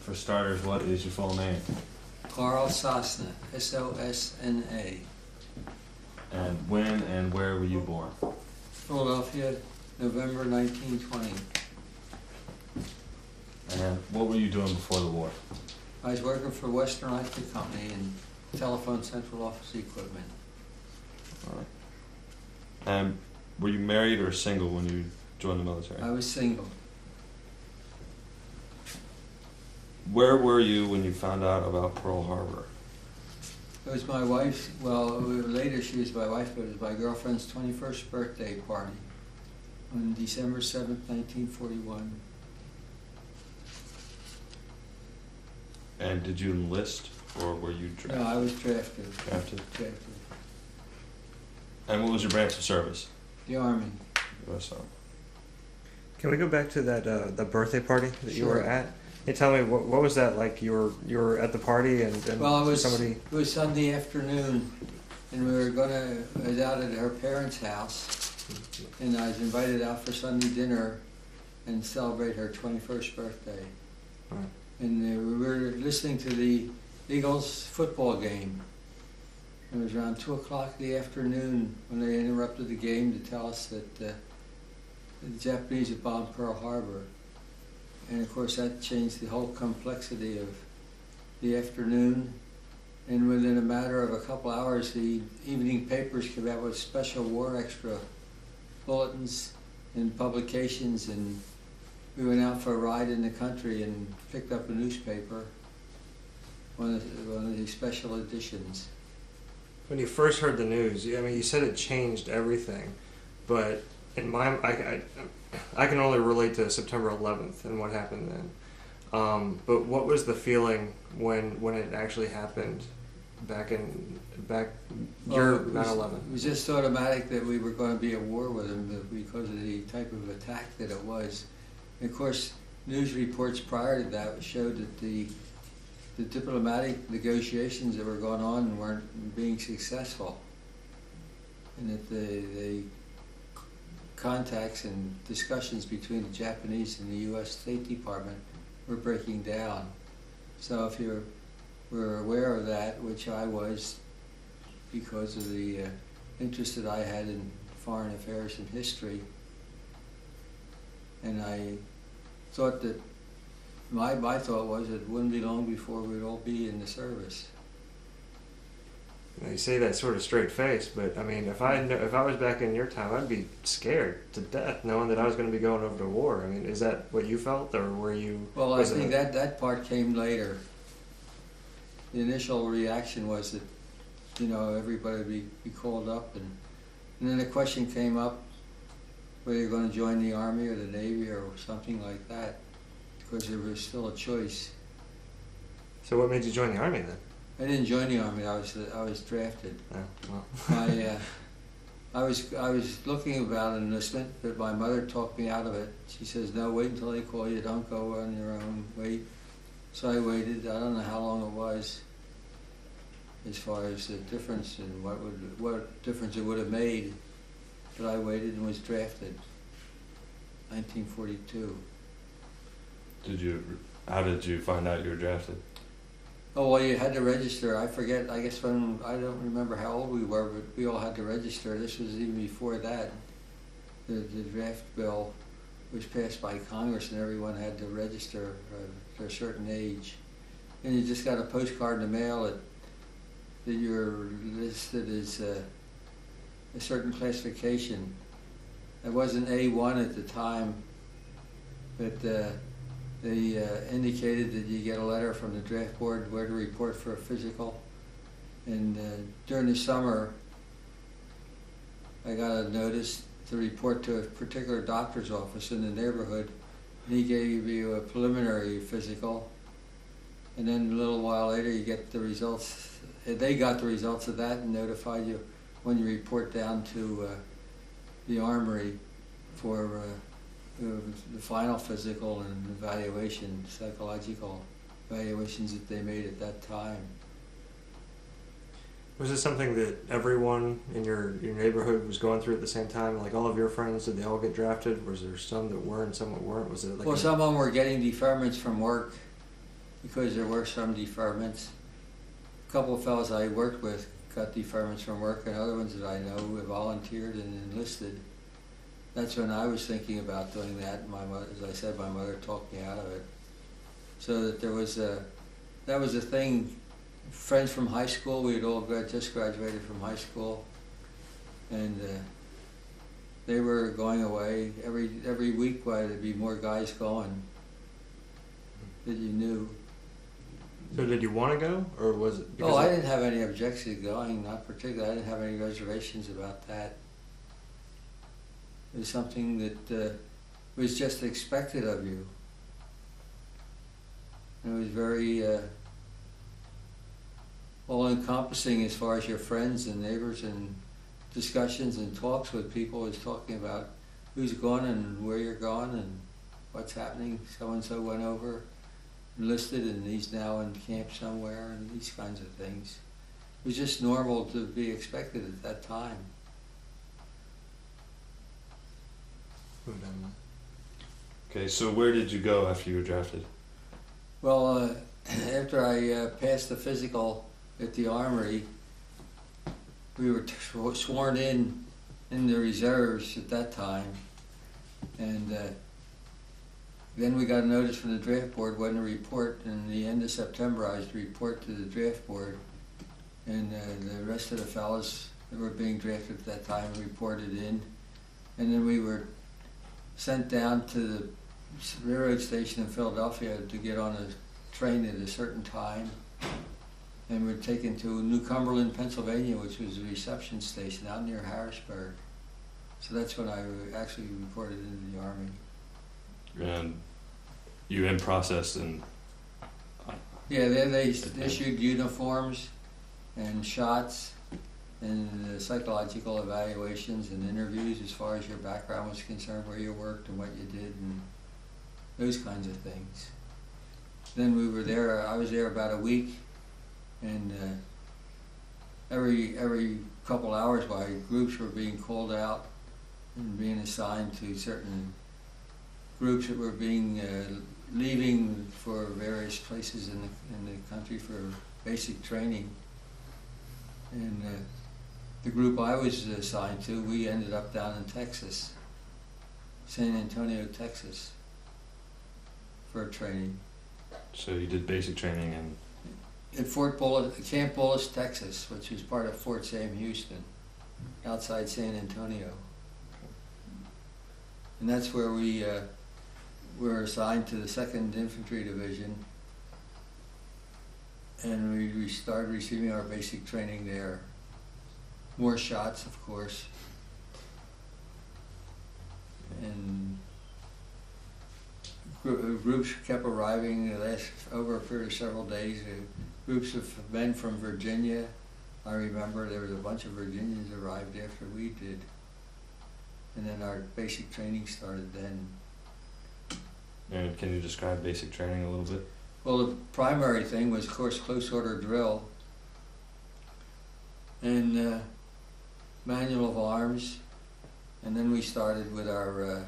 For starters, what is your full name? Carl Sosna, S-O-S-N-A. And when and where were you born? Philadelphia, November 1920. And what were you doing before the war? I was working for Western Electric Company in telephone central office equipment. All right. And were you married or single when you joined the military? I was single. Where were you when you found out about Pearl Harbor? It was my wife's, well, later she was my wife, but it was my girlfriend's 21st birthday party on December 7th, 1941. And did you enlist or were you drafted? No, I was drafted. Drafted? Drafted. And what was your branch of service? The Army. US Army. Can we go back to that the birthday party that you were Sure. at? Hey, tell me what was that like? You were at the party and Well, it was somebody. It was Sunday afternoon, and we were I was out at her parents' house, and I was invited out for Sunday dinner and celebrate her 21st birthday. Right. And we were listening to the Eagles football game. It was around 2 o'clock in the afternoon when they interrupted the game to tell us that the Japanese had bombed Pearl Harbor. And of course that changed the whole complexity of the afternoon. And within a matter of a couple hours, the evening papers came out with special war extra bulletins and publications, and we went out for a ride in the country and picked up a newspaper, one of the special editions. When you first heard the news, I mean, you said it changed everything, but in my I can only relate to September 11th and what happened then. But what was the feeling when it actually happened back your 9/11? It was just automatic that we were going to be at war with them because of the type of attack that it was. And of course, news reports prior to that showed that the diplomatic negotiations that were going on weren't being successful, and that the contacts and discussions between the Japanese and the U.S. State Department were breaking down. So if you were aware of that, which I was because of the interest that I had in foreign affairs and history, and I thought that my thought was it wouldn't be long before we'd all be in the service. You say that sort of straight face, but I mean, if I was back in your time, I'd be scared to death knowing that I was going to be going over to war. I mean, is that what you felt, or were you? Well, I think that part came later. The initial reaction was that, everybody would be called up, and then the question came up whether you're going to join the Army or the Navy or something like that, because there was still a choice. So what made you join the Army then? I didn't join the Army. I was drafted. Oh, well. I was looking about enlistment, but my mother talked me out of it. She says, "No, wait until they call you. Don't go on your own. Wait." So I waited. I don't know how long it was, as far as the difference and what difference it would have made, but I waited and was drafted. 1942. How did you find out you were drafted? Oh, well, you had to register. I forget, I guess I don't remember how old we were, but we all had to register. This was even before that. The draft bill was passed by Congress and everyone had to register for a certain age. And you just got a postcard in the mail that you're listed as a certain classification. It wasn't A1 at the time, but they indicated that you get a letter from the draft board where to report for a physical. And during the summer, I got a notice to report to a particular doctor's office in the neighborhood. And he gave you a preliminary physical. And then a little while later, you get the results. They got the results of that and notified you when you report down to the armory for the final physical and evaluation, psychological evaluations that they made at that time. Was it something that everyone in your neighborhood was going through at the same time? Like all of your friends, did they all get drafted? Was there some that were and some that weren't? Was it like Well, some of them were getting deferments from work, because there were some deferments. A couple of fellows I worked with got deferments from work, and other ones that I know who volunteered and enlisted. That's when I was thinking about doing that. My mother, as I said, my mother talked me out of it. So that that was a thing. Friends from high school, we had all just graduated from high school, and they were going away every week. Why there'd be more guys going that you knew. So did you want to go, or was it? Oh, I didn't have any objection to going, not particularly. I didn't have any reservations about that. It was something that was just expected of you. And it was very all-encompassing as far as your friends and neighbors and discussions and talks with people. Was talking about who's going and where you're going and what's happening. So-and-so went over, enlisted, and he's now in camp somewhere, and these kinds of things. It was just normal to be expected at that time. Okay, so where did you go after you were drafted? Well, after I passed the physical at the Armory, we were sworn in the reserves at that time, and then we got a notice from the draft board when to report. In the end of September, I was to report to the draft board, and the rest of the fellows that were being drafted at that time reported in, and then we were sent down to the railroad station in Philadelphia to get on a train at a certain time, and we're taken to New Cumberland, Pennsylvania, which was a reception station out near Harrisburg. So that's when I actually reported into the Army. And you in process and... Yeah, they issued uniforms and shots and psychological evaluations and interviews as far as your background was concerned, where you worked and what you did and those kinds of things. Then we were there, I was there about a week, and every couple hours while groups were being called out and being assigned to certain groups that were being leaving for various places in the country for basic training. And the group I was assigned to, we ended up down in Texas, San Antonio, Texas, for training. So you did basic training in... At Camp Bullis, Texas, which was part of Fort Sam Houston, outside San Antonio. And that's where we were assigned to the 2nd Infantry Division, and we started receiving our basic training there. More shots, of course. And groups kept arriving. It lasted over a period of several days. Groups of men from Virginia. I remember there was a bunch of Virginians arrived after we did. And then our basic training started then. And can you describe basic training a little bit? Well, the primary thing was, of course, close order drill and manual of arms, and then we started with our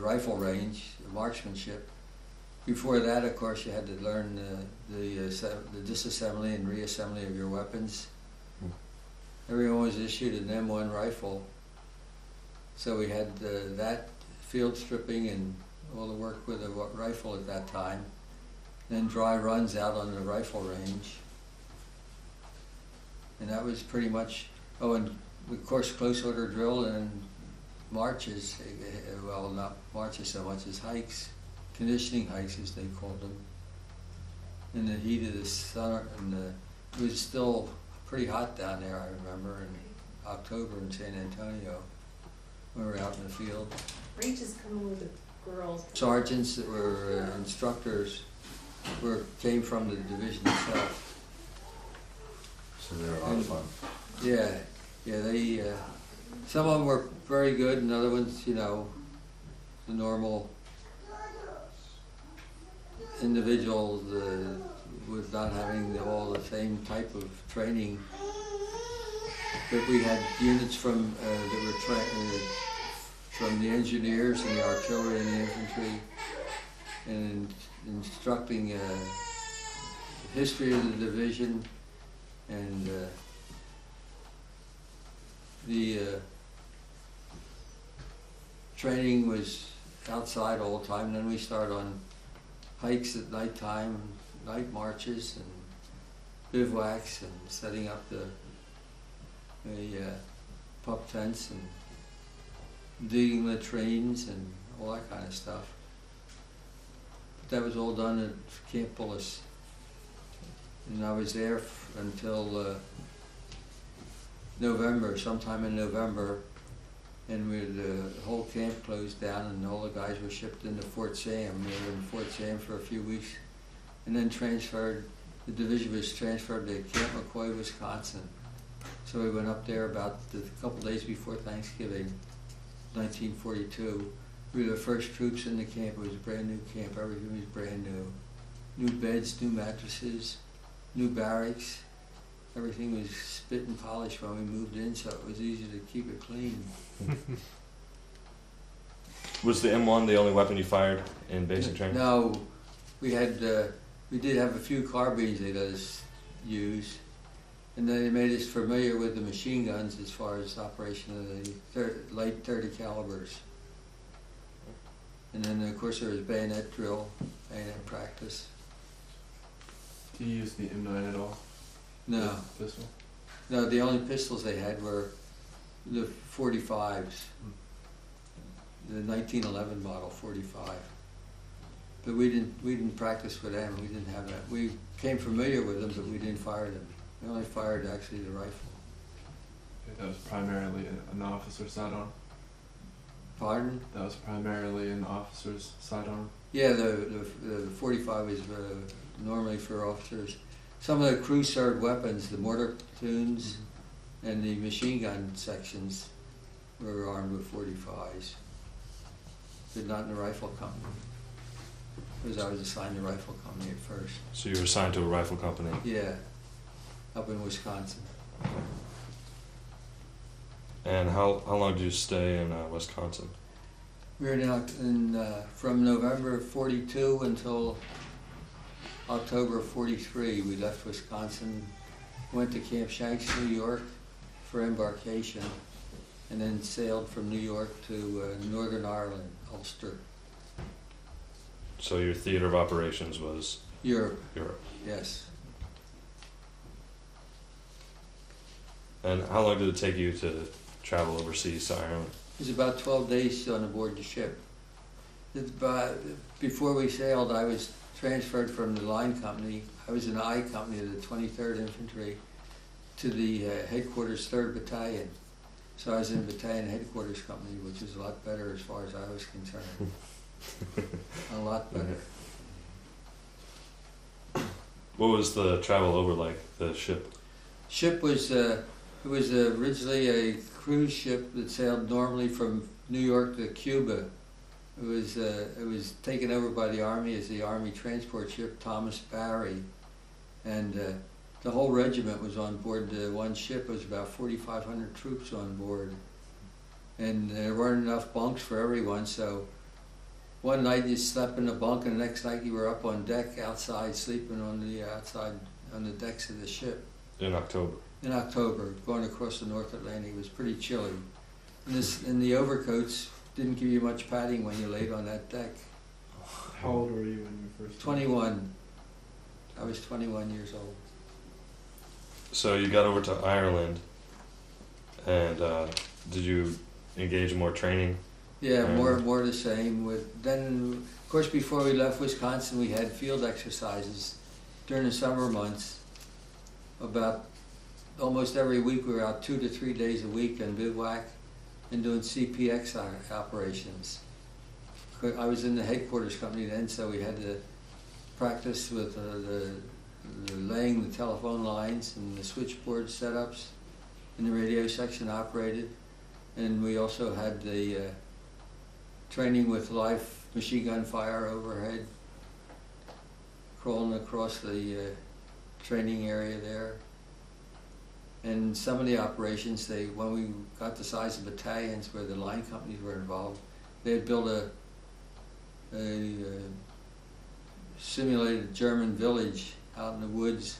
rifle range, marksmanship. Before that, of course, you had to learn the disassembly and reassembly of your weapons. Everyone was issued an M1 rifle, so we had that field stripping and all the work with a rifle at that time. Then dry runs out on the rifle range. And that was pretty much, oh, and of course close order drill and marches, well, not marches so much as hikes, conditioning hikes as they called them. In the heat of the summer, and it was still pretty hot down there, I remember, in October in San Antonio. We were out in the field. Ranges coming with the girls. Sergeants that were instructors came from the division itself. So they were a lot of fun. Yeah, they, some of them were very good, and other ones, you know, the normal individuals with not having all the same type of training. But we had units from that were from the engineers and the artillery and the infantry, instructing history of the division, and the training was outside all the time. Then we started on hikes at nighttime, night marches, and bivouacs, and setting up the pup tents, and digging latrines, and all that kind of stuff. But that was all done at Camp Bullis. And I was there until November, sometime in November, and the whole camp closed down, and all the guys were shipped into Fort Sam. We were in Fort Sam for a few weeks, and then transferred. The division was transferred to Camp McCoy, Wisconsin. So we went up there about a couple days before Thanksgiving, 1942. We were the first troops in the camp. It was a brand new camp. Everything was brand new. New beds, new mattresses, new barracks. Everything was spit and polished when we moved in, so it was easy to keep it clean. Was the M1 the only weapon you fired in basic training? No, we did have a few carbines they let us use, and then they made us familiar with the machine guns as far as operation of the light 30 calibers. And then of course there was bayonet drill, bayonet practice. Do you use the M9 at all? No, The pistol? no, the only pistols they had were the 45s, the 1911 model 45. But we didn't practice with them. We didn't have that. We came familiar with them, but we didn't fire them. We only fired actually the rifle. Okay, that was primarily an officer's sidearm. Pardon? That was primarily an officer's sidearm. Yeah, the 45 is normally for officers. Some of the crew served weapons, the mortar platoons and the machine gun sections, were armed with 45s, but not in the rifle company. Because I was assigned the rifle company at first. So you were assigned to a rifle company. Yeah, up in Wisconsin. And how long did you stay in Wisconsin? We were now from November 42 until October 43. We left Wisconsin, went to Camp Shanks, New York for embarkation, and then sailed from New York to Northern Ireland, Ulster. So your theater of operations was Europe, Europe. yes. And how long did it take you to travel overseas to Ireland? It was about 12 days on aboard the ship. Before we sailed, I was transferred from the line company. I was in the I company of the 23rd Infantry to the headquarters 3rd Battalion. So I was in battalion headquarters company, which is a lot better as far as I was concerned. A lot better. What was the travel over like, the ship? Ship was it was originally a cruise ship that sailed normally from New York to Cuba. It was taken over by the Army as the Army transport ship Thomas Barry, and the whole regiment was on board the one ship. It was about 4,500 troops on board, and there weren't enough bunks for everyone. So one night you slept in a bunk, and the next night you were up on deck outside, sleeping on the outside on the decks of the ship. In October. In October, going across the North Atlantic, it was pretty chilly. And the overcoats didn't give you much padding when you laid on that deck. How old were you when you first? 21. I was 21 years old. So you got over to Ireland, and did you engage in more training? Yeah, more the same. Then, of course, before we left Wisconsin, we had field exercises during the summer months. About almost every week, we were out 2 to 3 days a week in bivouac and doing CPX operations. I was in the headquarters company then, so we had to practice with the laying the telephone lines and the switchboard setups, and the radio section operated. And we also had the training with live machine gun fire overhead, crawling across the training area there. And some of the operations, when we got the size of battalions where the line companies were involved, they had built a simulated German village out in the woods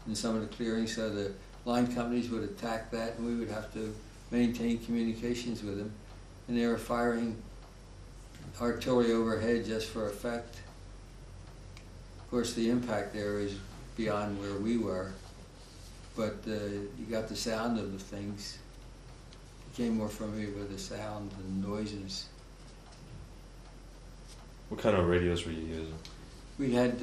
in some of the clearings, so the line companies would attack that and we would have to maintain communications with them. And they were firing artillery overhead just for effect. Of course, the impact there is beyond where we were, but you got the sound of the things. Became more familiar with the sound and noises. What kind of radios were you using? We had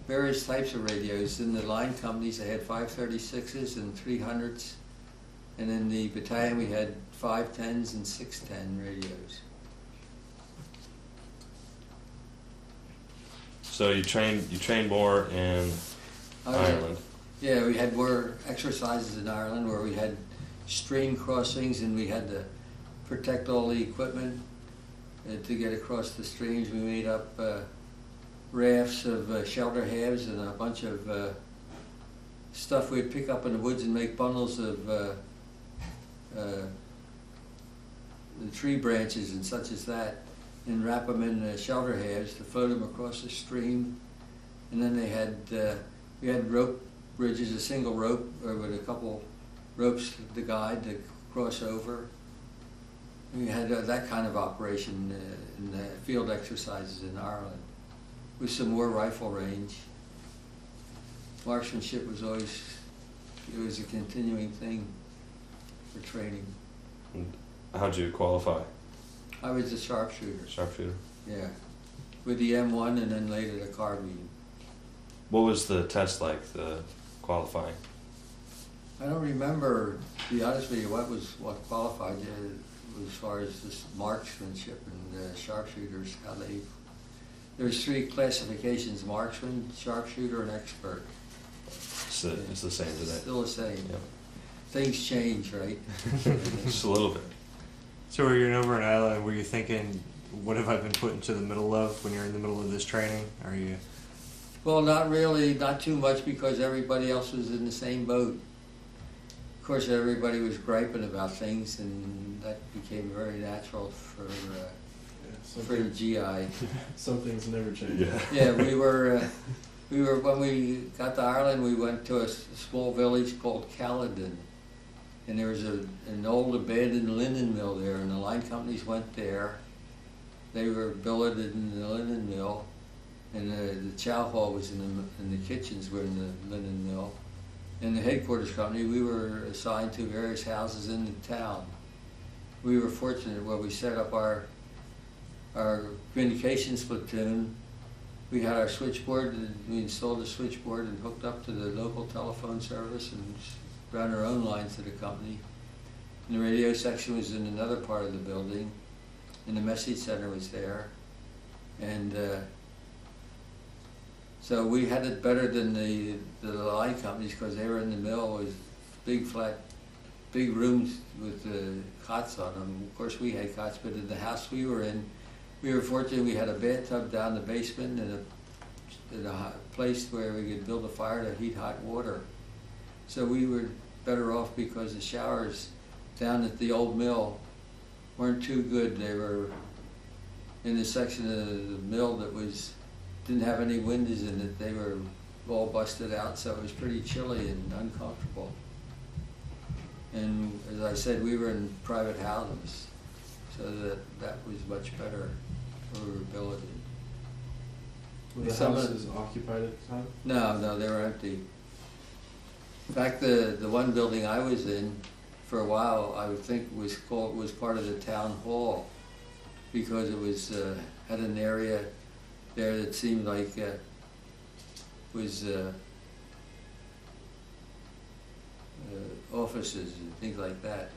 various types of radios. In the line companies, they had 536s and 300s, and in the battalion we had 510s and 610 radios. So you trained more in Ireland. Yeah, we had more exercises in Ireland where we had stream crossings and we had to protect all the equipment to get across the streams. We made up rafts of shelter halves and a bunch of stuff we'd pick up in the woods and make bundles of the tree branches and such as that, and wrap them in shelter halves to float them across the stream. And then they had we had rope bridges, a single rope with a couple ropes to guide to cross over. We had that kind of operation in the field exercises in Ireland, with some more rifle range. Marksmanship was always, it was a continuing thing for training. And how'd you qualify? I was a sharpshooter. Sharpshooter. Yeah, with the M1 and then later the carbine. What was the test like, the qualifying? I don't remember, to be honest with you, what qualified as far as this marksmanship and sharpshooters, how they, there's 3 classifications: marksman, sharpshooter, and expert. It's the same today. Still the same. Yep. Things change, right? Just a little bit. So when you're over in Ireland, were you thinking, what have I been put into the middle of when you're in the middle of this training? Are you? Well, not really, not too much, because everybody else was in the same boat. Of course, everybody was griping about things, and that became very natural for the GI. Some things never change. Yeah. Yeah, we were when we got to Ireland, we went to a small village called Caledon, and there was an old abandoned linen mill there, and the line companies went there. They were billeted in the linen mill, and the chow hall was in the kitchens were in the linen mill. In the headquarters company, we were assigned to various houses in the town. We were fortunate where we set up our communications platoon. We had our switchboard, and we installed a switchboard and hooked up to the local telephone service and ran our own lines to the company. And the radio section was in another part of the building, and the message center was there. And so we had it better than the line companies, because they were in the mill with big rooms with cots on them. Of course, we had cots, but in the house we were in, we were fortunate. We had a bathtub down the basement and a place where we could build a fire to heat hot water. So we were better off, because the showers down at the old mill weren't too good. They were in the section of the mill that didn't have any windows in it. They were all busted out, so it was pretty chilly and uncomfortable. And as I said, we were in private houses, so that was much better where we were billeted. Were the Some of- houses occupied at the time? No, they were empty. In fact, the one building I was in for a while, I would think was part of the town hall, because it was had an area there that seemed like was offices and things like that.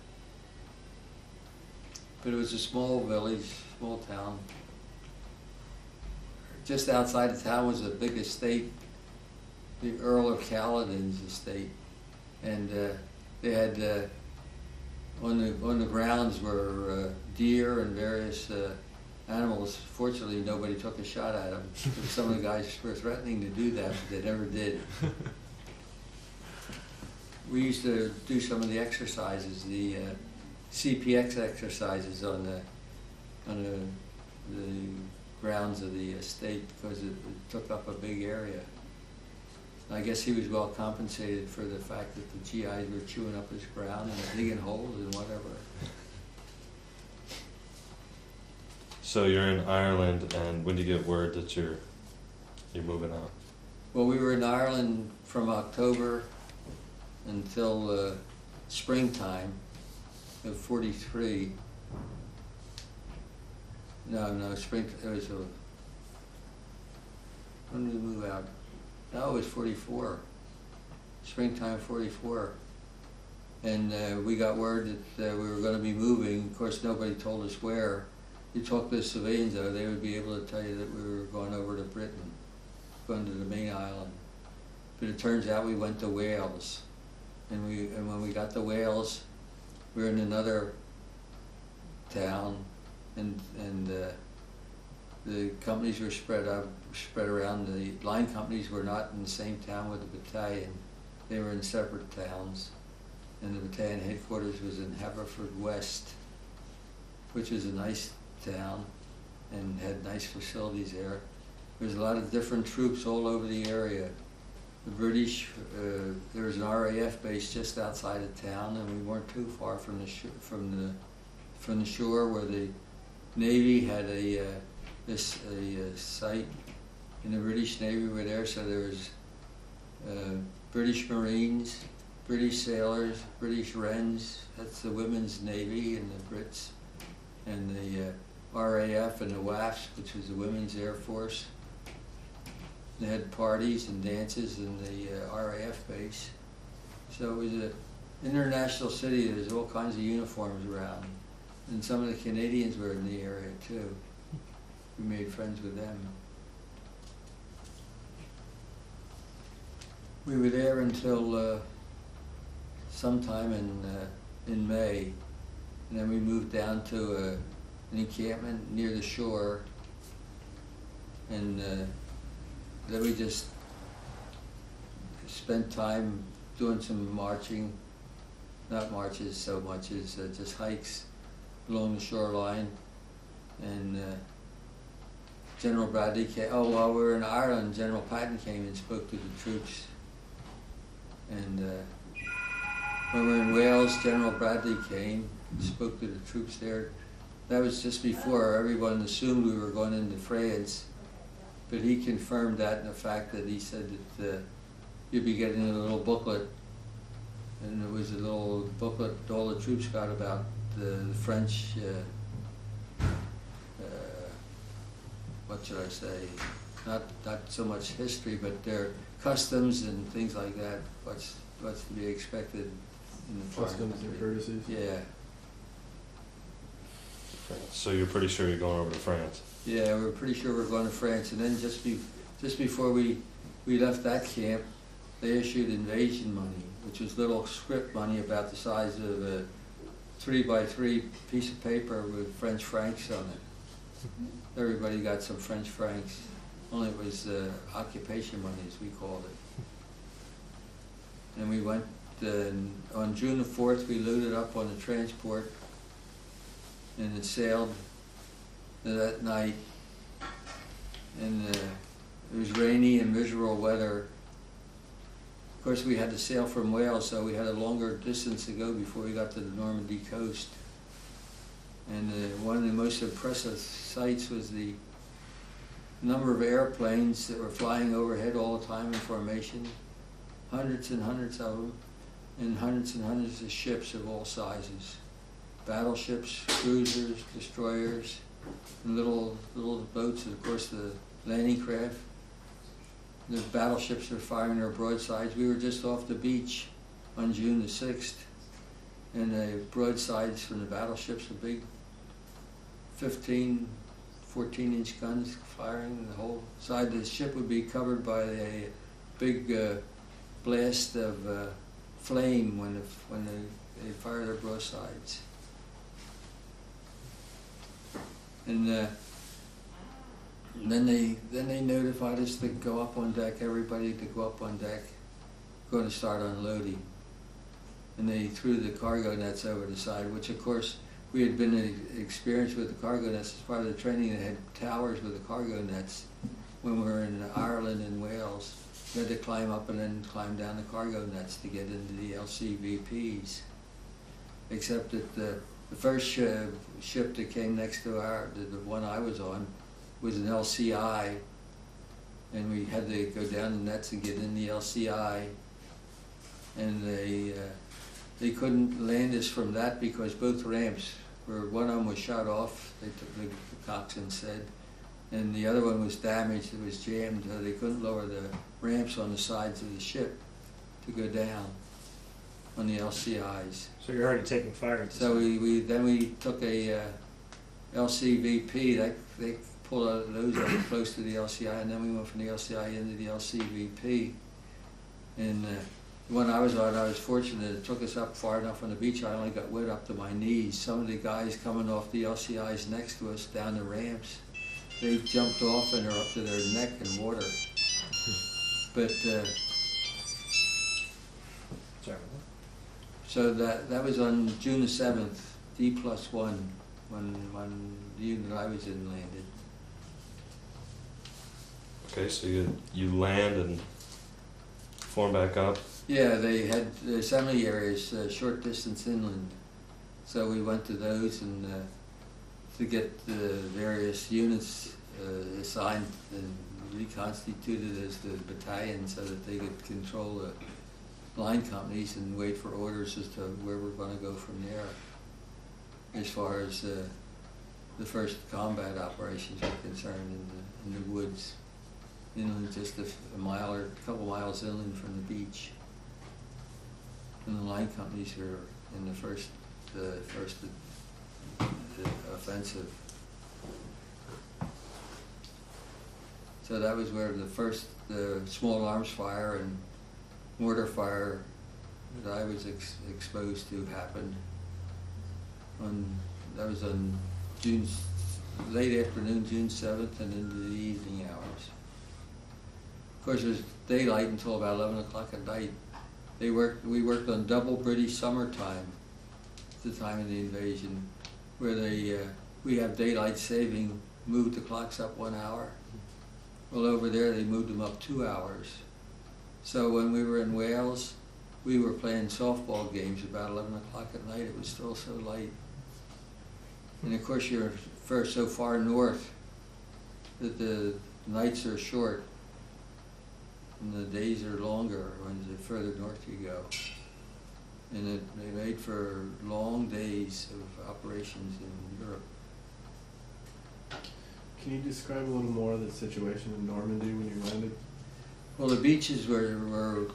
But it was a small village, small town. Just outside of town was a big estate, the Earl of Caledon's estate, and they had on the grounds were deer and various animals. Fortunately, nobody took a shot at them. Some of the guys were threatening to do that, but they never did. We used to do some of the exercises, the CPX exercises on the grounds of the estate because it took up a big area. I guess he was well compensated for the fact that the GIs were chewing up his ground and digging holes and whatever. So you're in Ireland, and when do you get word that you're moving out? Well, we were in Ireland from October until springtime of '43. No, spring. It was when did we move out? No, it was '44. Springtime '44, and we got word that we were going to be moving. Of course, nobody told us where. You talk to the civilians, though, they would be able to tell you that we were going over to Britain, going to the main island. But it turns out we went to Wales, and when we got to Wales, we were in another town, and the companies were spread around. The line companies were not in the same town with the battalion; they were in separate towns, and the battalion headquarters was in Haverfordwest, which was a nice town and had nice facilities there. There was a lot of different troops all over the area. The British, there was an RAF base just outside of town, and we weren't too far from the shore where the Navy had a site, and the British Navy were there. So there was British Marines, British sailors, British Wrens. That's the women's Navy, and the Brits, and the RAF and the WAFs, which was the Women's Air Force. They had parties and dances in the RAF base. So it was an international city. There's all kinds of uniforms around. And some of the Canadians were in the area too. We made friends with them. We were there until sometime in May. And then we moved down to an encampment near the shore, and then we just spent time doing some marching, not marches so much as just hikes along the shoreline. And General Bradley came, while we were in Ireland, General Patton came and spoke to the troops. And when we were in Wales, General Bradley came, spoke to the troops there. That was just before everyone assumed we were going into France, but he confirmed that in the fact that he said that you'd be getting a little booklet, and it was a little booklet all the troops got about the French, what should I say, not so much history, but their customs and things like that, what's to be expected in the foreign Customs and country. courtesies. Yeah. So you're pretty sure you're going over to France? Yeah, we were pretty sure we were going to France, and then just before we left that camp, they issued invasion money, which was little script money about the size of a 3x3 piece of paper with French francs on it. Everybody got some French francs, only it was occupation money, as we called it. And we went, on June the 4th, we loaded up on the transport, and it sailed that night, and it was rainy and miserable weather. Of course, we had to sail from Wales, so we had a longer distance to go before we got to the Normandy coast. And one of the most impressive sights was the number of airplanes that were flying overhead all the time in formation, hundreds and hundreds of them, and hundreds of ships of all sizes. Battleships, cruisers, destroyers, and little boats, and of course the landing craft. The battleships were firing their broadsides. We were just off the beach on June the 6th, and the broadsides from the battleships were big, 15, 14-inch guns firing, and the whole side of the ship would be covered by a big blast of flame when they fire their broadsides. And then they notified us to go up on deck. Everybody to go up on deck. Going to start unloading. And they threw the cargo nets over the side, which of course we had been experienced with the cargo nets as part of the training. They had towers with the cargo nets when we were in Ireland and Wales. We had to climb up and then climb down the cargo nets to get into the LCVPs. Except that the first ship that came next to the one I was on was an LCI, and we had to go down the nets and get in the LCI, and they couldn't land us from that because both ramps one of them was shut off, the coxswain said, and the other one was damaged, it was jammed, so they couldn't lower the ramps on the sides of the ship to go down on the LCIs. So you're already taking fire at this So time. we took a LCVP, they pulled out those up close to the LCI, and then we went from the LCI into the LCVP. And when I was on, I was fortunate, it took us up far enough on the beach, I only got wet up to my knees. Some of the guys coming off the LCIs next to us down the ramps, they jumped off and are up to their neck in water. But Sorry. so that was on June the 7th, D+1, when the unit I was in landed. Okay, so you land and form back up. Yeah, they had the assembly areas short distance inland, so we went to those and to get the various units assigned and reconstituted as the battalion so that they could control the line companies and wait for orders as to where we're going to go from there as far as the first combat operations are concerned in the woods, inland, just a mile or a couple miles inland from the beach. And the line companies were in the first offensive. So that was where the small arms fire and mortar fire that I was exposed to happened. That was on late afternoon, June 7th, and into the evening hours. Of course, it was daylight until about 11 o'clock at night. We worked on double British summertime at the time of the invasion, where we have daylight saving, moved the clocks up 1 hour. Well, over there they moved them up 2 hours. So when we were in Wales, we were playing softball games about 11 o'clock at night. It was still so light. And of course you're so far north that the nights are short and the days are longer when the further north you go. And they made for long days of operations in Europe. Can you describe a little more of the situation in Normandy when you landed? Well, the beaches were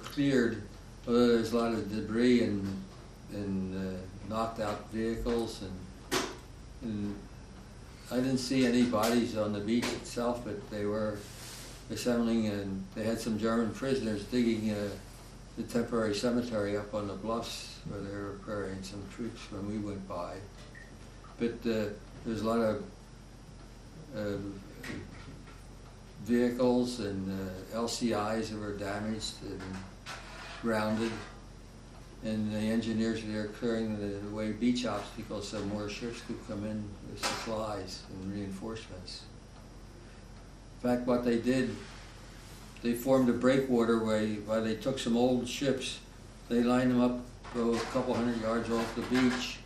cleared, although there's a lot of debris and knocked out vehicles, and I didn't see any bodies on the beach itself, but they were assembling, and they had some German prisoners digging the temporary cemetery up on the bluffs where they were burying some troops when we went by. But there's a lot of vehicles and LCIs that were damaged and grounded, and the engineers were there clearing the way beach obstacles so more ships could come in with supplies and reinforcements. In fact, what they did, they formed a breakwater where they took some old ships, they lined them up a couple hundred yards off the beach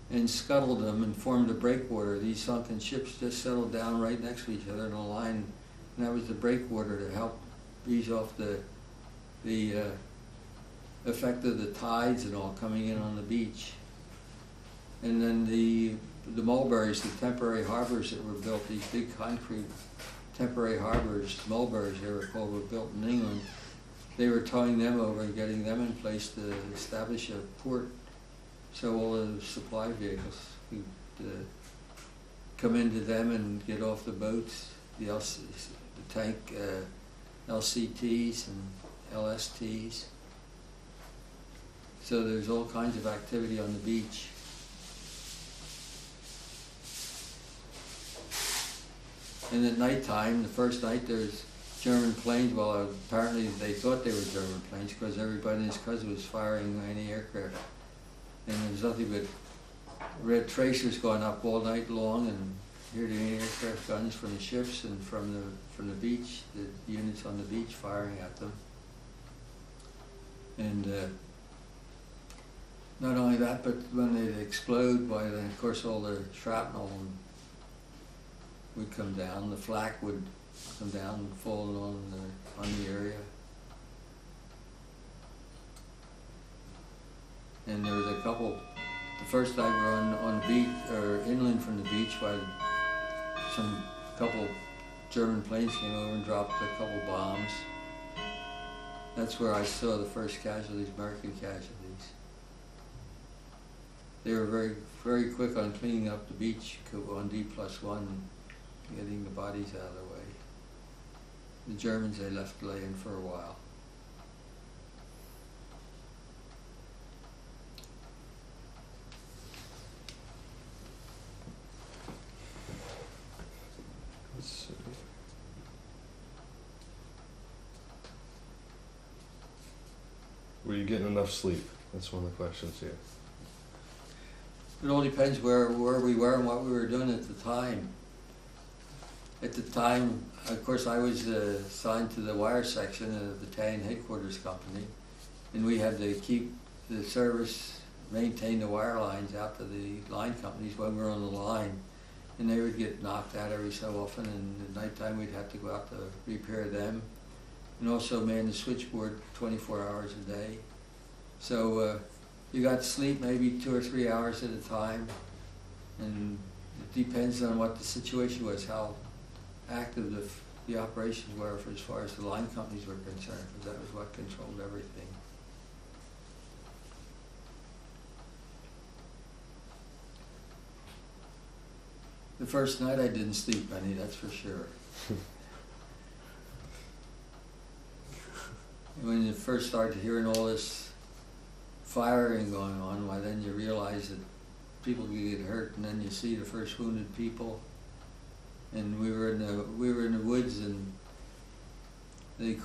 and scuttled them and formed a breakwater. These sunken ships just settled down right next to each other in a line, and that was the breakwater to help ease off the effect of the tides and all coming in on the beach. And then the mulberries, the temporary harbors that were built, these big concrete temporary harbors, mulberries they were called, were built in England. They were towing them over and getting them in place to establish a port so all the supply vehicles could come into them and get off the boats, the tank LCTs and LSTs. So there's all kinds of activity on the beach. And at nighttime, the first night, there's German planes. Well, apparently they thought they were German planes because everybody and his cousin was firing anti-aircraft. And there was nothing but red tracers going up all night long, and hear the aircraft guns from the ships and from the beach, the units on the beach firing at them. And not only that, but when they'd explode, by then, of course, all the shrapnel would come down. The flak would come down and fall on the area. And there was a couple. The first night we were on the beach, or inland from the beach, while couple German planes came over and dropped a couple bombs. That's where I saw the first casualties, American casualties. They were very, very quick on cleaning up the beach on D+1, getting the bodies out of the way. The Germans, they left laying for a while. Let's see. Were you getting enough sleep? That's one of the questions here. It all depends where we were and what we were doing at the time. At the time, of course, I was assigned to the wire section of the battalion headquarters company, and we had to keep the service, maintain the wire lines out to the line companies when we were on the line. And they would get knocked out every so often, and at nighttime we'd have to go out to repair them, and also man the switchboard 24 hours a day. So you got to sleep maybe 2 or 3 hours at a time, and it depends on what the situation was, how active the operations were as far as the line companies were concerned, because that was what controlled everything. The first night I didn't sleep any, that's for sure. When you first started hearing all this firing going on, why then you realize that people could get hurt, and then you see the first wounded people. And we were in the woods, and they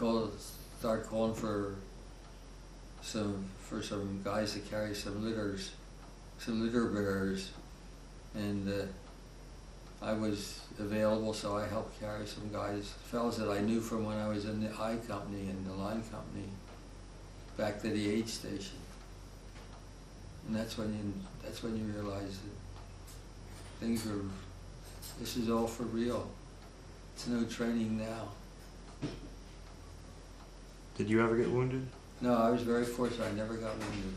start calling for some guys to carry some litter bearers, and I was available, so I helped carry some guys, fellas that I knew from when I was in the I company and the line company, back to the aid station. And that's when you realize that this is all for real. It's no training now. Did you ever get wounded? No, I was very fortunate. I never got wounded.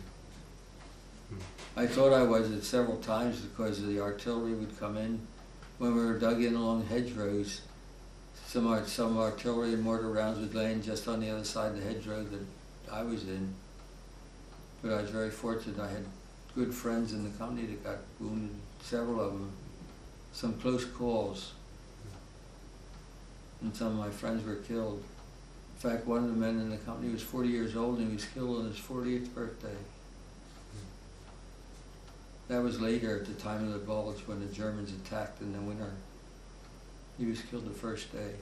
I thought I was at several times because the artillery would come in. When we were dug in along hedgerows, some artillery and mortar rounds would land just on the other side of the hedgerow that I was in. But I was very fortunate. I had good friends in the company that got wounded, several of them, some close calls. And some of my friends were killed. In fact, one of the men in the company was 40 years old, and he was killed on his 40th birthday. That was later at the time of the Bulge, when the Germans attacked in the winter. He was killed the first day.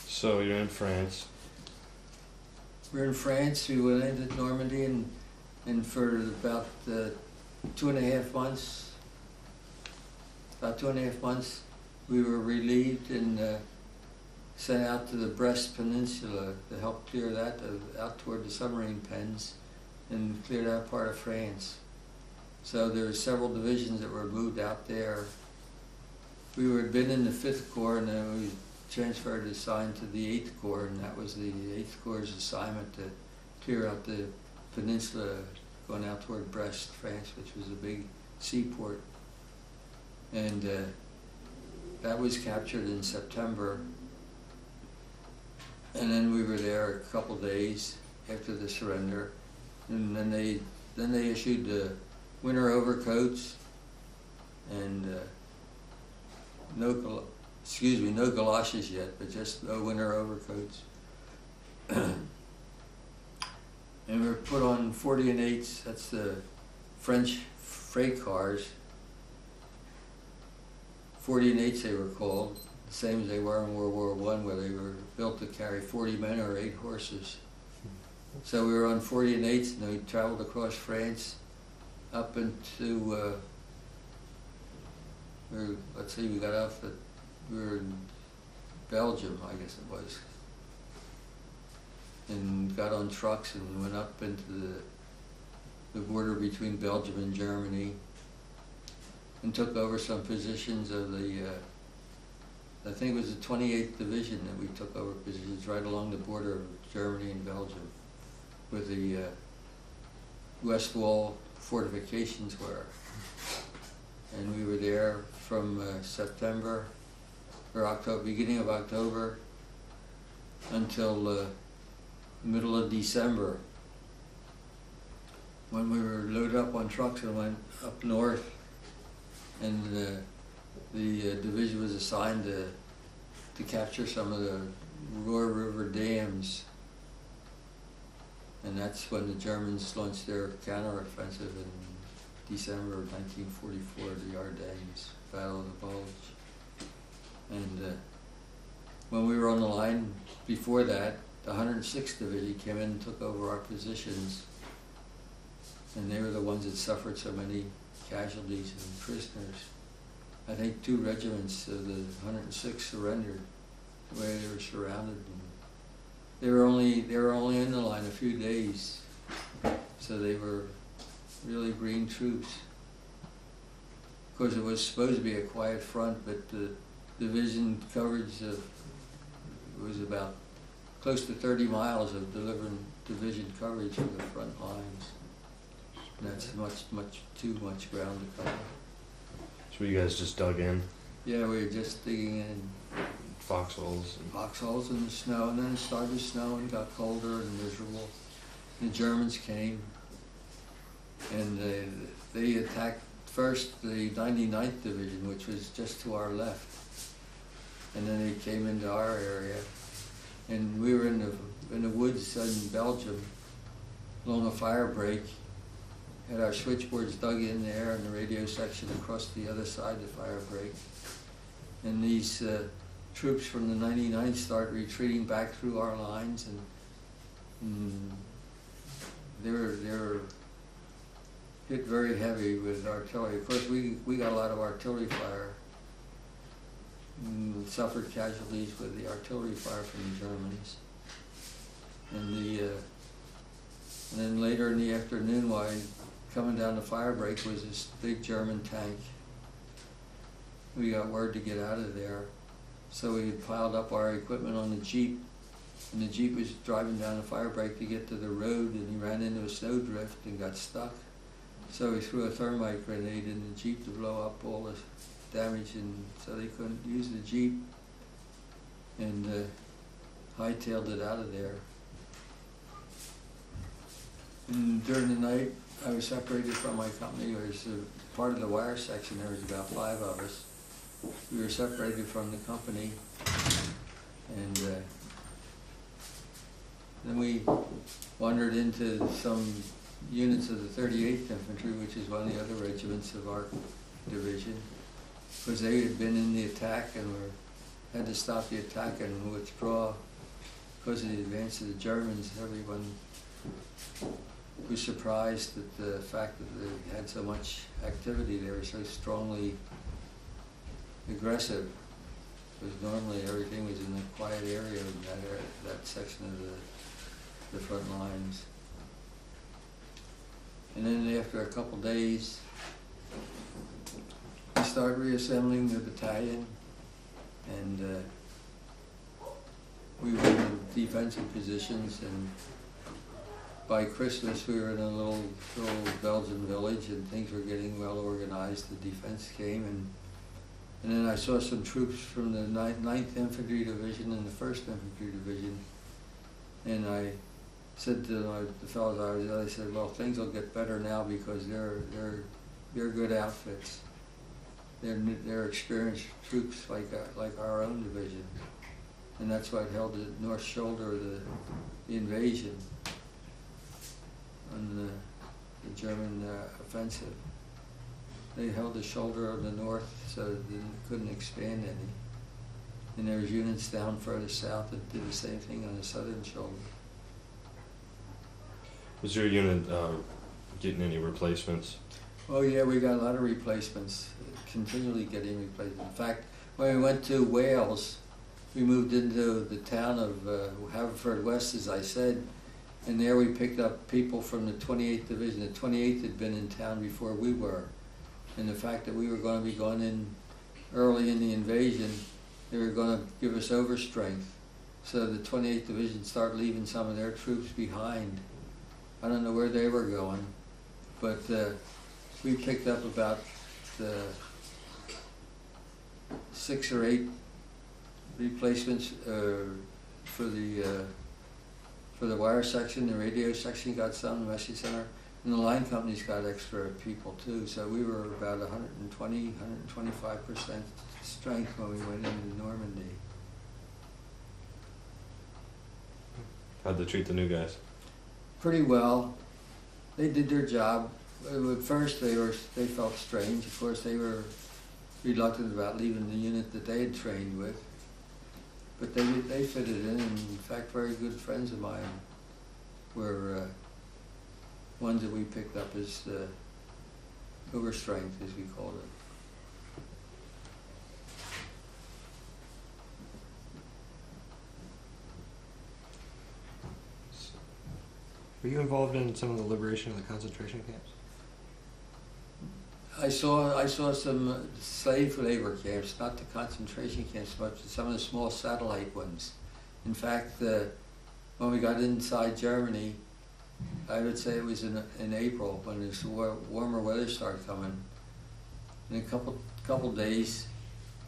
So you're in France. We're in France. We went into Normandy, and for about 2.5 months, we were relieved and sent out to the Brest Peninsula to help clear that out toward the submarine pens and clear that part of France. So there were several divisions that were moved out there. We had been in the 5th Corps, and then we transferred assigned to the 8th Corps, and that was the 8th Corps' assignment to clear out the peninsula going out toward Brest, France, which was a big seaport. And that was captured in September. And then we were there a couple days after the surrender, and then they issued the winter overcoats and no galoshes yet, but just no winter overcoats. And we were put on 40 and 8s. That's the French freight cars. 40 and 8s they were called. The same as they were in World War I, where they were built to carry 40 men or 8 horses. So we were on 40 and 8, and we traveled across France up into, let's see, we got off at, we were in Belgium, I guess it was, and got on trucks and went up into the border between Belgium and Germany, and took over some positions of the, I think it was the 28th Division that we took over positions right along the border of Germany and Belgium, where the West Wall fortifications were. And we were there from September, or October, beginning of October, until the middle of December, when we were loaded up on trucks and went up north, and the division was assigned to capture some of the Roer River dams. And that's when the Germans launched their counteroffensive in December of 1944, the Ardennes, Battle of the Bulge. And when we were on the line before that, the 106th Division came in and took over our positions. And they were the ones that suffered so many casualties and prisoners. I think 2 regiments of the 106 surrendered the way they were surrounded. And they were only in the line a few days, so they were really green troops. Of course, it was supposed to be a quiet front, but the division coverage was about close to 30 miles of delivering division coverage for the front lines. And that's too much ground to cover. So you guys just dug in? Yeah, we were just digging in Foxholes? foxholes in the snow, and then it started to snow and got colder and miserable. The Germans came, and they attacked first the 99th Division, which was just to our left. And then they came into our area, and we were in the woods in Belgium, along a fire break. Had our switchboards dug in there, and the radio section across the other side of the fire break. And these troops from the 99th start retreating back through our lines, and they were hit very heavy with artillery. Of course, we got a lot of artillery fire. And suffered casualties with the artillery fire from the Germans. And then later in the afternoon, while coming down the fire break, was this big German tank. We got word to get out of there, so we piled up our equipment on the Jeep, and the Jeep was driving down the fire break to get to the road, and he ran into a snowdrift and got stuck. So we threw a thermite grenade in the Jeep to blow up all the damage, and so they couldn't use the Jeep, and hightailed it out of there. And during the night, I was separated from my company. There was a part of the wire section. There was about 5 of us. We were separated from the company, and then we wandered into some units of the 38th Infantry, which is one of the other regiments of our division, because they had been in the attack and had to stop the attack and withdraw because of the advance of the Germans. Everyone was surprised at the fact that they had so much activity. They were so strongly aggressive, because normally everything was in a quiet area in that section of the front lines. And then after a couple days, we started reassembling the battalion, and we were in defensive positions, and by Christmas we were in a little Belgian village, and things were getting well organized. The defense came, and then I saw some troops from the 9th Infantry Division and the 1st Infantry Division, and I said to the fellows I was with, I said, well, things will get better now because they're good outfits. They're experienced troops like our own division, and that's what held the north shoulder of the invasion on the German offensive. They held the shoulder of the north so they couldn't expand any. And there was units down further south that did the same thing on the southern shoulder. Was your unit getting any replacements? Oh yeah, we got a lot of replacements, continually getting replacements. In fact, when we went to Wales, we moved into the town of Haverfordwest, as I said, and there we picked up people from the 28th Division. The 28th had been in town before we were, and the fact that we were going to be going in early in the invasion, they were going to give us overstrength. So the 28th Division started leaving some of their troops behind. I don't know where they were going, but we picked up about 6 or 8 replacements for the wire section. The radio section got some, the message center, and the line companies got extra people too. So we were about 120, 125% strength when we went into Normandy. How'd they treat the new guys? Pretty well. They did their job. At first they felt strange. Of course they were reluctant about leaving the unit that they had trained with. But they fitted in, and in fact very good friends of mine were ones that we picked up as overstrength, as we called it. Were you involved in some of the liberation of the concentration camps? I saw some slave labor camps, not the concentration camps, but some of the small satellite ones. In fact, when we got inside Germany, I would say it was in April when this warmer weather started coming. In a couple days,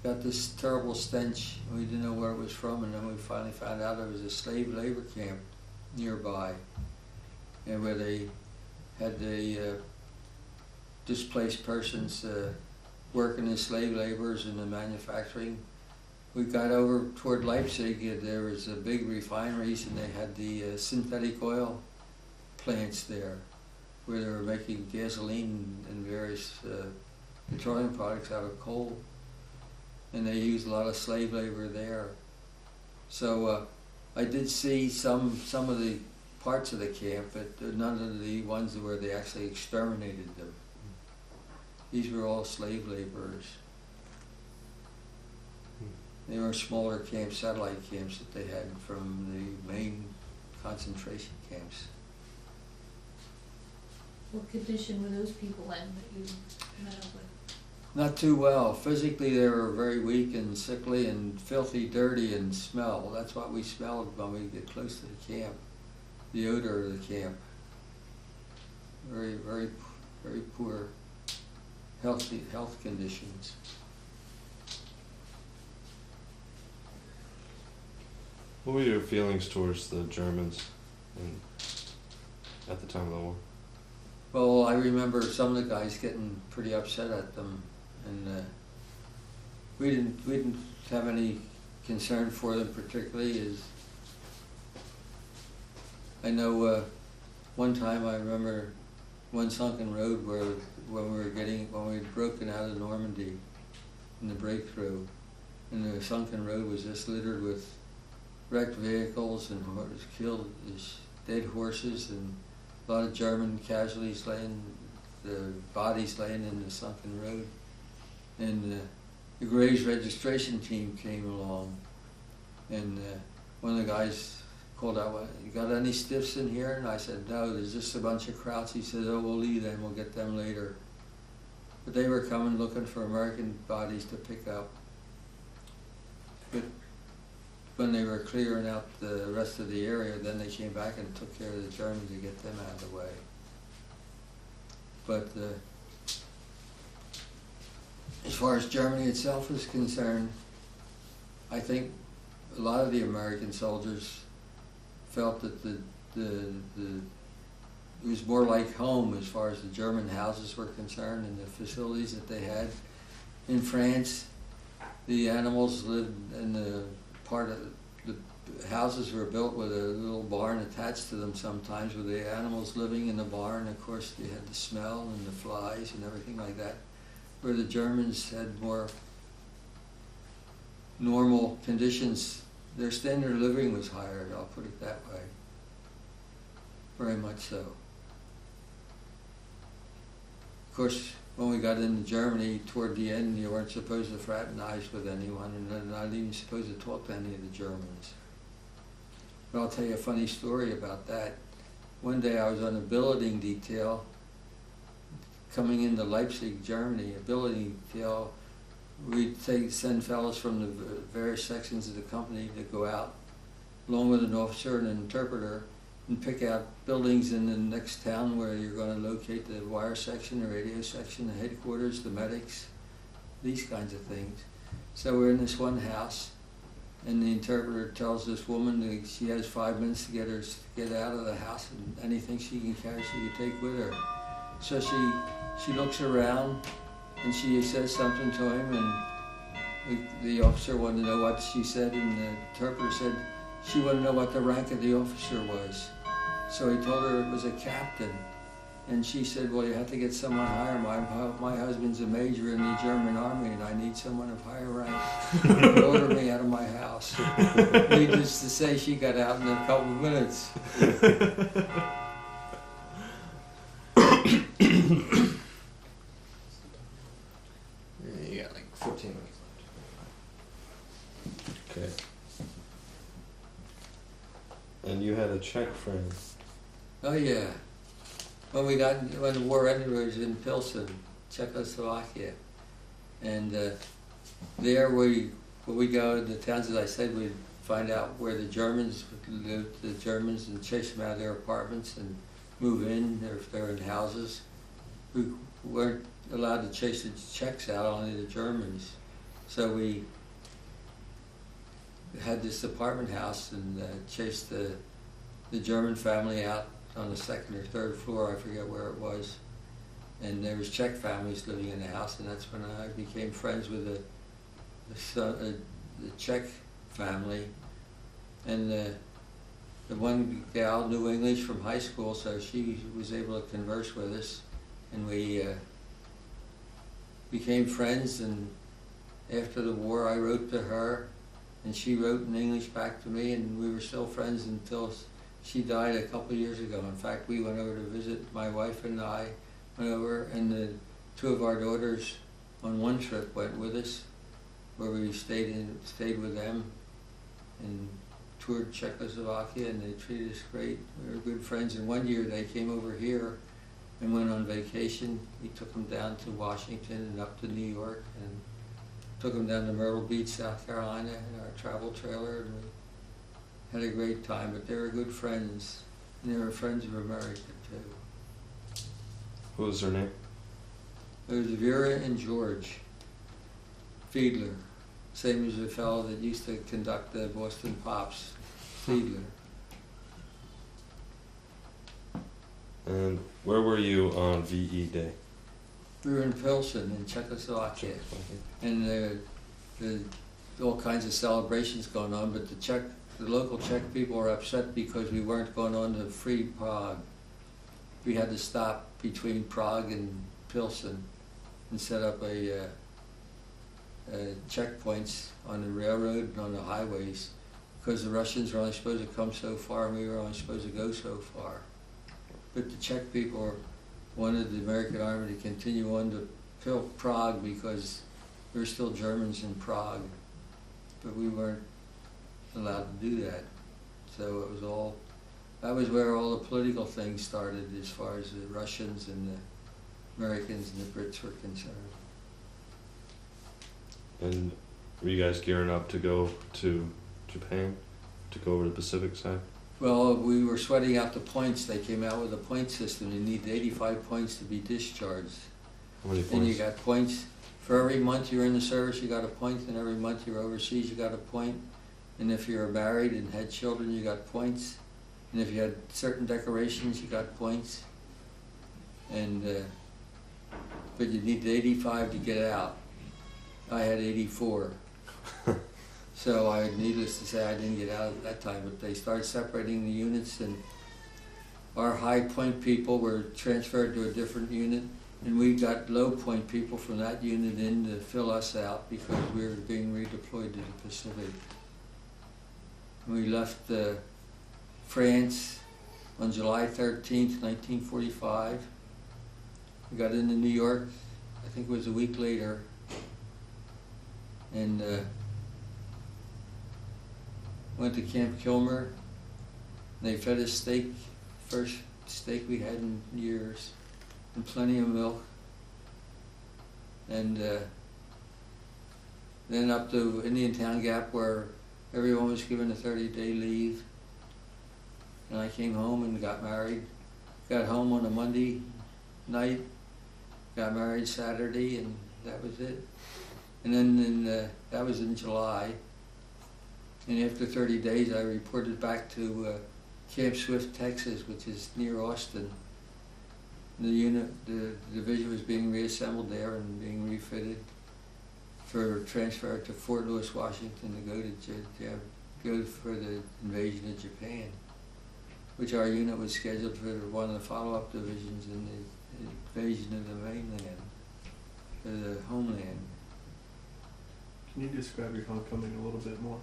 got this terrible stench. We didn't know where it was from, and then we finally found out it was a slave labor camp nearby, and where they had the displaced persons working as slave laborers in the manufacturing. We got over toward Leipzig, there was a big refineries, and they had the synthetic oil plants there, where they were making gasoline and various petroleum products out of coal, and they used a lot of slave labor there. So I did see some of the parts of the camp, but none of the ones where they actually exterminated them. These were all slave laborers. They were smaller camps, satellite camps that they had from the main concentration camps. What condition were those people in that you met up with? Not too well. Physically they were very weak and sickly and filthy, dirty, and smell. That's what we smelled when we get close to the camp. The odor of the camp. Very, very, very poor health conditions. What were your feelings towards the Germans at the time of the war? Well, I remember some of the guys getting pretty upset at them, and we didn't have any concern for them particularly. As I know, one time I remember one sunken road where when we had broken out of Normandy in the breakthrough, and the sunken road was just littered with wrecked vehicles and killed dead horses, and a lot of German casualties the bodies laying in the sunken road. And the Graves registration team came along, and one of the guys called out, "Well, you got any stiffs in here?" And I said, "No, there's just a bunch of Krauts." He said, "Oh, we'll leave them, we'll get them later." But they were coming looking for American bodies to pick up. But when they were clearing out the rest of the area, then they came back and took care of the Germans to get them out of the way. But as far as Germany itself is concerned, I think a lot of the American soldiers felt that it was more like home as far as the German houses were concerned and the facilities that they had. In France, the animals lived in the part of the houses were built with a little barn attached to them sometimes, with the animals living in the barn. Of course, they had the smell and the flies and everything like that. Where the Germans had more normal conditions, their standard of living was higher, I'll put it that way. Very much so. Of course, when we got into Germany, toward the end, you weren't supposed to fraternize with anyone, and then not even supposed to talk to any of the Germans. But I'll tell you a funny story about that. One day I was on a billeting detail coming into Leipzig, Germany, a billeting detail. We'd send fellows from the various sections of the company to go out, along with an officer and an interpreter, and pick out buildings in the next town where you're going to locate the wire section, the radio section, the headquarters, the medics, these kinds of things. So we're in this one house, and the interpreter tells this woman that she has 5 minutes to get out of the house, and anything she can carry she can take with her. So she looks around, and she says something to him, and the officer wanted to know what she said, and the interpreter said she wanted to know what the rank of the officer was. So he told her it was a captain, and she said, well, you have to get someone higher. My husband's a major in the German army, and I need someone of higher rank. Order me out of my house. Needless to say, she got out in a couple of minutes. You got like 14 minutes left. Okay. And you had a Czech friend. Oh yeah. When the war ended, we was in Pilsen, Czechoslovakia, and there when we go to the towns, as I said, we'd find out where the Germans lived, and chase them out of their apartments and move in, or if they're in houses. We weren't allowed to chase the Czechs out, only the Germans. So we had this apartment house and chased the German family out on the second or third floor, I forget where it was. And there was Czech families living in the house, and that's when I became friends with the Czech family. And the one gal knew English from high school, so she was able to converse with us, and we became friends. And after the war, I wrote to her, and she wrote in English back to me, and we were still friends until she died a couple of years ago. In fact, we went over to visit, my wife and I went over, and the two of our daughters on one trip went with us, where we stayed with them and toured Czechoslovakia, and they treated us great. We were good friends, and one year they came over here and went on vacation. We took them down to Washington and up to New York, and took them down to Myrtle Beach, South Carolina, in our travel trailer, and we had a great time. But they were good friends, and they were friends of America too. What was her name? It was Vera and George Fiedler, same as the fellow that used to conduct the Boston Pops, Fiedler. And where were you on VE Day? We were in Pilsen in Czechoslovakia, and there all kinds of celebrations going on, but the local Czech people were upset because we weren't going on to free Prague. We had to stop between Prague and Pilsen and set up a checkpoints on the railroad and on the highways, because the Russians were only supposed to come so far and we were only supposed to go so far. But the Czech people wanted the American Army to continue on to Prague because there were still Germans in Prague, but we weren't allowed to do that. So that was where all the political things started, as far as the Russians and the Americans and the Brits were concerned. And were you guys gearing up to go to Japan, to go over the Pacific side? Well, we were sweating out the points. They came out with a point system. You need 85 points to be discharged. How many points? And you got points for every month you're in the service, you got a point, and every month you're overseas, you got a point. And if you're married and had children, you got points. And if you had certain decorations, you got points. And but you need 85 to get out. I had 84. So needless to say, I didn't get out at that time, but they started separating the units, and our high point people were transferred to a different unit, and we got low point people from that unit in to fill us out because we were being redeployed to the Pacific. We left France on July 13th, 1945, We got into New York, I think it was a week later, and went to Camp Kilmer. They fed us steak, first steak we had in years, and plenty of milk. And then up to Indian Town Gap where everyone was given a 30-day leave. And I came home and got married. Got home on a Monday night, got married Saturday, and that was it. And then that was in July. And after 30 days, I reported back to Camp Swift, Texas, which is near Austin. The division was being reassembled there and being refitted for transfer to Fort Lewis, Washington, to go for the invasion of Japan, which our unit was scheduled for one of the follow-up divisions in the invasion of the mainland, or the homeland. Can you describe your homecoming a little bit more?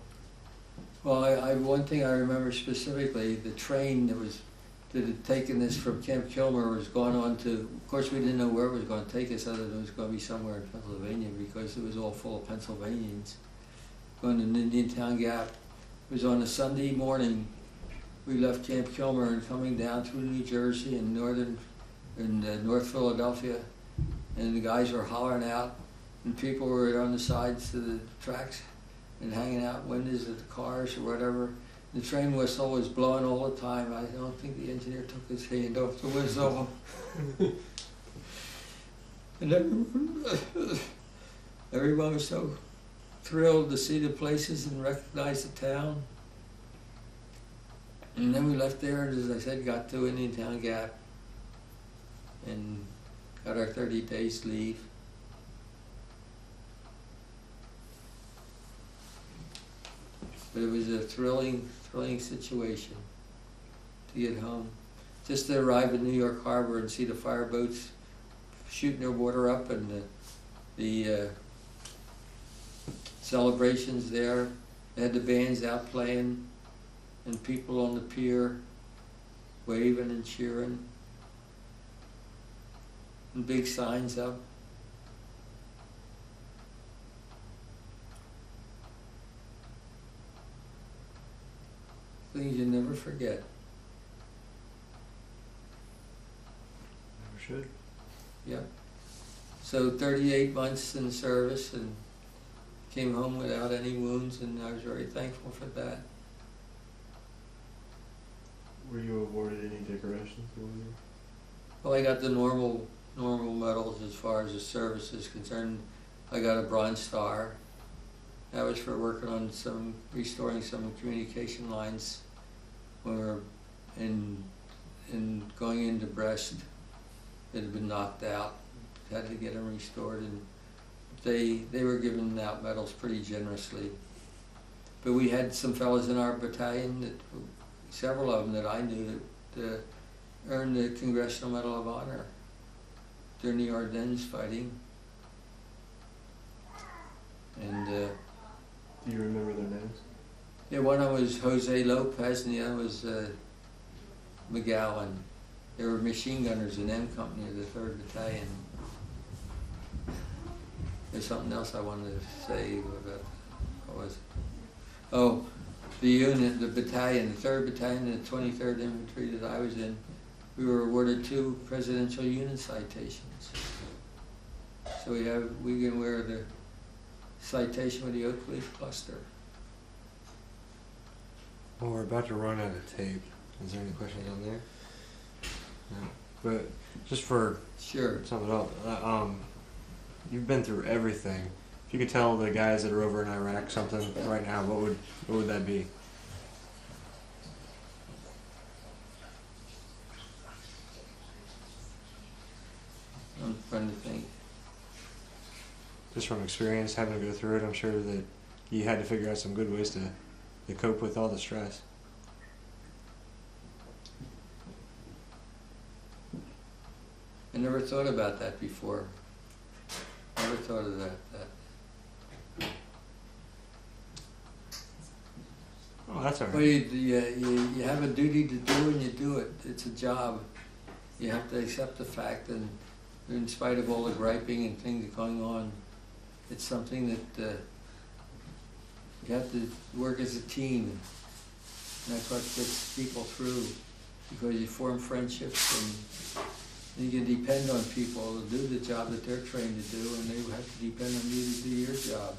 Well, one thing I remember specifically, the train that had taken us from Camp Kilmer was going on to, of course we didn't know where it was going to take us other than it was going to be somewhere in Pennsylvania because it was all full of Pennsylvanians. Going to Indian Town Gap. It was on a Sunday morning. We left Camp Kilmer and coming down through New Jersey and North Philadelphia, and the guys were hollering out, and people were on the sides of the tracks and hanging out windows of the cars or whatever. The train whistle was blowing all the time. I don't think the engineer took his hand off the whistle. And everyone was so thrilled to see the places and recognize the town. And then we left there, and as I said, got to Indian Town Gap and got our 30 days leave. But it was a thrilling situation to get home. Just to arrive in New York Harbor and see the fireboats shooting their water up and the celebrations there. They had the bands out playing and people on the pier waving and cheering and big signs up. Things you never forget. Never should. Yep. So 38 months in service and came home without any wounds, and I was very thankful for that. Were you awarded any decorations while you were? Well, I got the normal medals as far as the service is concerned. I got a Bronze Star. That was for working on restoring some communication lines when we were in going into Brest. It had been knocked out. Had to get them restored, and they were giving out medals pretty generously. But we had some fellows in our battalion, several of them that I knew, that earned the Congressional Medal of Honor during the Ardennes fighting. And Do you remember their names? yeah, one of them was Jose Lopez, and the other was McGowan. They were machine gunners in M Company of the 3rd Battalion. There's something else I wanted to say about, what was it? Oh, the unit, the battalion, the 3rd Battalion and the 23rd Infantry that I was in, we were awarded 2 Presidential Unit Citations. So we can wear the citation with the Oak Leaf Cluster. Well, we're about to run out of tape. Is there any questions on there? No. But just for Sure. sum it up, you've been through everything. If you could tell the guys that are over in Iraq something right now, what would that be? I'm trying to think. Just from experience, having to go through it, I'm sure that you had to figure out some good ways to cope with all the stress. I never thought about that before. Never thought of that. Oh, that's all Well, right. you have a duty to do and you do it. It's a job. You have to accept the fact, and in spite of all the griping and things going on, it's something that you have to work as a team. And that's what gets people through, because you form friendships and you can depend on people to do the job that they're trained to do, and they have to depend on you to do your job.